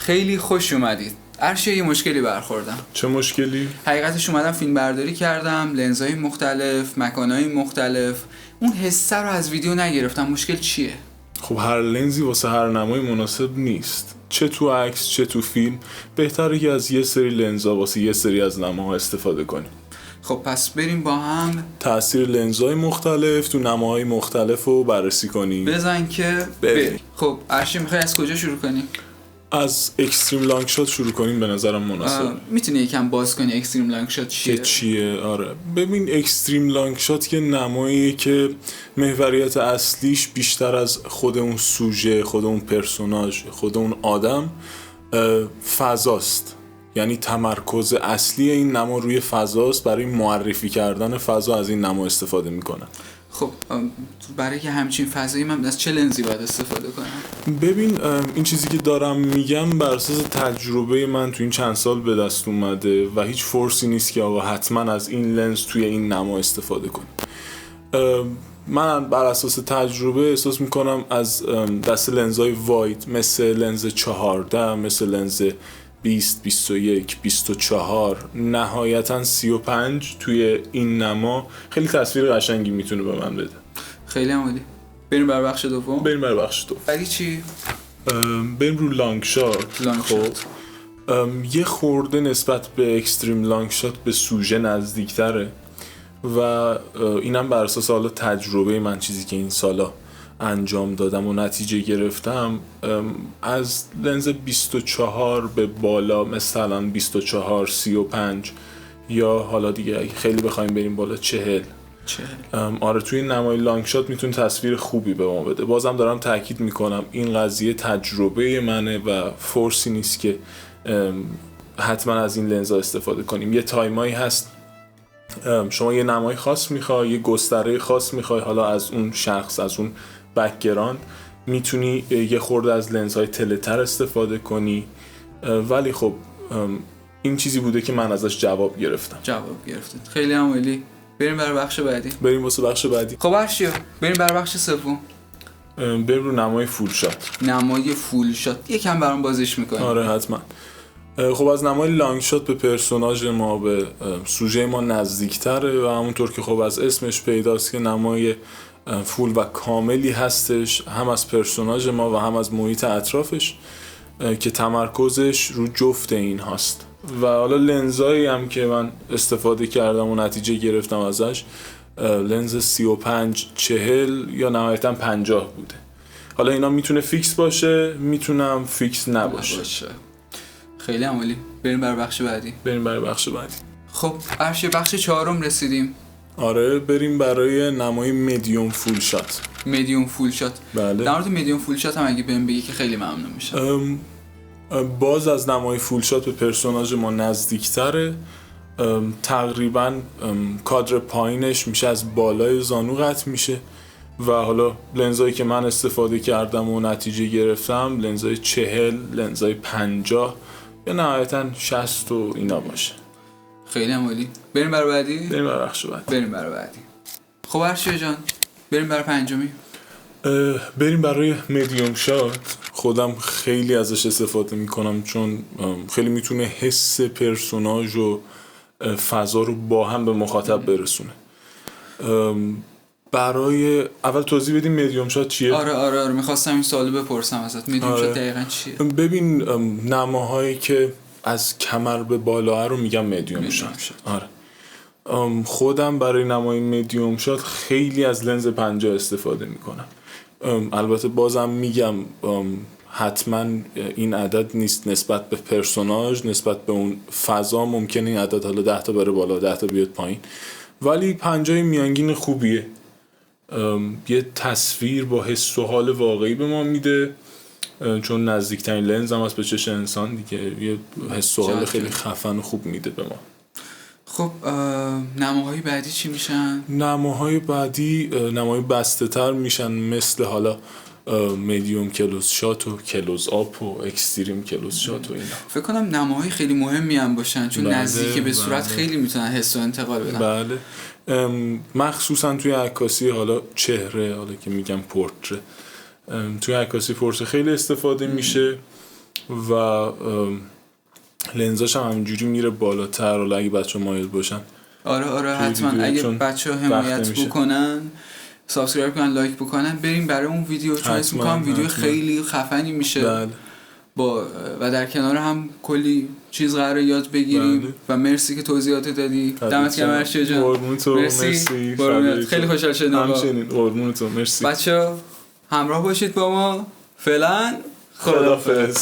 خیلی خوش اومدید. عرشی یه مشکلی برخوردم. چه مشکلی؟ حقیقتش اومدم فیلم برداری کردم، لنزهای مختلف، مکانهای مختلف، اون حسه رو از ویدیو نگرفتم. مشکل چیه؟ خب هر لنزی واسه هر نمای مناسب نیست، چه تو عکس چه تو فیلم. بهتره که از یه سری لنزها واسه یه سری از نماها استفاده کنیم. خب پس بریم با هم تأثیر لنزهای مختلف تو نماهای مختلف رو بررسی کنیم. بزن که بریم. خب عرشی میخوای از کجا شروع کنیم؟ از اکستریم لانگ شات شروع کنیم به نظرم مناسب. میتونی یکم باز کنی اکستریم لانگ شات چیه؟ آره ببین، اکستریم لانگ شات که نماییه که محوریت اصلیش بیشتر از خود اون سوژه، خود اون پرسوناژ، خود اون آدم فضاست. یعنی تمرکز اصلی این نما روی فضاست. برای معرفی کردن فضا از این نما استفاده میکنن. خب برای که همچین فضایی من از چه لنزی باید استفاده کنم؟ ببین، این چیزی که دارم میگم بر اساس تجربه من تو این چند سال به دست اومده و هیچ فورسی نیست که آقا حتما از این لنز توی این نما استفاده کنی. من بر اساس تجربه احساس میکنم از دست لنزهای واید مثل لنز 14، مثل لنز 20، 21، 24، نهایتا 35 توی این نما خیلی تصویر قشنگی میتونه به من بده. خیلی عالی. بریم بر بخش دوم. بعدی چی؟ بریم رو لانگ شات. خب یه خورده نسبت به اکستریم لانگ شات به سوژه نزدیکتره و اینم بر اساس حالا تجربه من، چیزی که این سالا انجام دادم و نتیجه گرفتم. از لنز 24 به بالا، مثلا 24، 35 یا حالا دیگه خیلی بخوایم بریم بالا 40. آره توی نمای لانگ شات میتونه تصویر خوبی به ما بده. بازم دارم تاکید میکنم این قضیه تجربه منه و فورسی نیست که حتما از این لنزها استفاده کنیم. یه تایمایی هست شما یه نمای خاص میخوای، یه گستره خاص میخوای، حالا از اون شخص، از اون بک‌گراند میتونی یه خورده از لنزهای تله‌تر استفاده کنی. ولی خب این چیزی بوده که من ازش جواب گرفتید. خیلی عالی. بریم بر بخش بعدی. بخش بعدی. خب عرشیا بریم بر بخش سوم. بریم رو نمای فول شات. فول شات یکم برام بازش میکنی؟ آره حتما. خب از نمای لانگ شات به پرسوناژ ما، به سوژه ما نزدیکتره و همونطور که خب از اسمش پیداست که نمای فول و کاملی هستش، هم از پرسوناژ ما و هم از محیط اطرافش که تمرکزش رو جفت این هاست. و حالا لنزایی هم که من استفاده کردم و نتیجه گرفتم ازش لنز 35 40 یا نهایتا 50 بوده. حالا اینا میتونه فیکس باشه، میتونم فیکس نباشه. خیلی عالی. بریم بر بخش بعدی. خب عرشی بخش 4 رسیدیم. آره بریم برای نمای مدیوم فول شات. بله. در مورد مدیوم فول شات هم اگه بهم بگی که خیلی ممنون میشم. باز از نمای فول شات به پرسوناژ ما نزدیکتره. تقریبا کادر پایینش میشه از بالای زانو قطع میشه و حالا لنزایی که من استفاده کردم و نتیجه گرفتم لنزای 40، لنزای 50 یا نهایتا 60 و اینا باشه. خیلی عالی. بریم بر بعدی. بریم بر بعدی. خب عرشی جان بریم بر پنجمی. بریم برای مدیوم شات. خودم خیلی ازش استفاده میکنم چون خیلی میتونه حس پرسوناژ و فضا رو با هم به مخاطب برسونه. برای اول توضیح بدیم مدیوم شات چیه؟ آره میخواستم این سوالو بپرسم ازت. مدیوم شات دقیقاً چیه؟ ببین، نماهایی که از کمر به بالا رو میگم مدیوم شات. آره خودم برای نمای مدیوم شات خیلی از لنز 50 استفاده میکنم. البته بازم میگم حتما این عدد نیست نسبت به پرسوناژ، نسبت به اون فضا ممکنه این عدد حالا 10 تا بره بالا 10 تا بیاد پایین، ولی 50 میانگین خوبیه. یه تصویر با حس و حال واقعی به ما میده چون نزدیکترین لنز هم از به چشم انسان دیگه، یه حس و حال خیلی خفن و خوب میده به ما. خب نماهای بعدی چی میشن؟ نماهای بعدی نماهای بسته تر میشن، مثل حالا مدیوم کلوز شات و کلوز آپ و اکستریم کلوز شات و اینا. فکر کنم نماهای خیلی مهمی هم باشن چون نزدیک به صورت خیلی میتونن حس و انتقال بدن. بله مخصوصا توی عکاسی حالا چهره، حالا که میگم پورتره، توی عکاسی پورتره خیلی استفاده میشه و لنزاش هم همینجوری میره بالاتر و اگه بچه مایل باشن. آره حتما اگه بچه ها حمایت بکنن، سابسکرایب کنن، لایک بکنن، بریم برای اون ویدیو، چون اسم میکنم ویدیو خیلی خفنی میشه. بله. و در کنار هم کلی چیز قراره یاد بگیریم. بله. و مرسی که توضیحات دادی. دمت گرم ارشد جان. مرسی. خیلی خوشحال شدم. همچنین قربونتون. مرسی. بچه‌ها همراه باشید با ما. فعلا خداحافظ.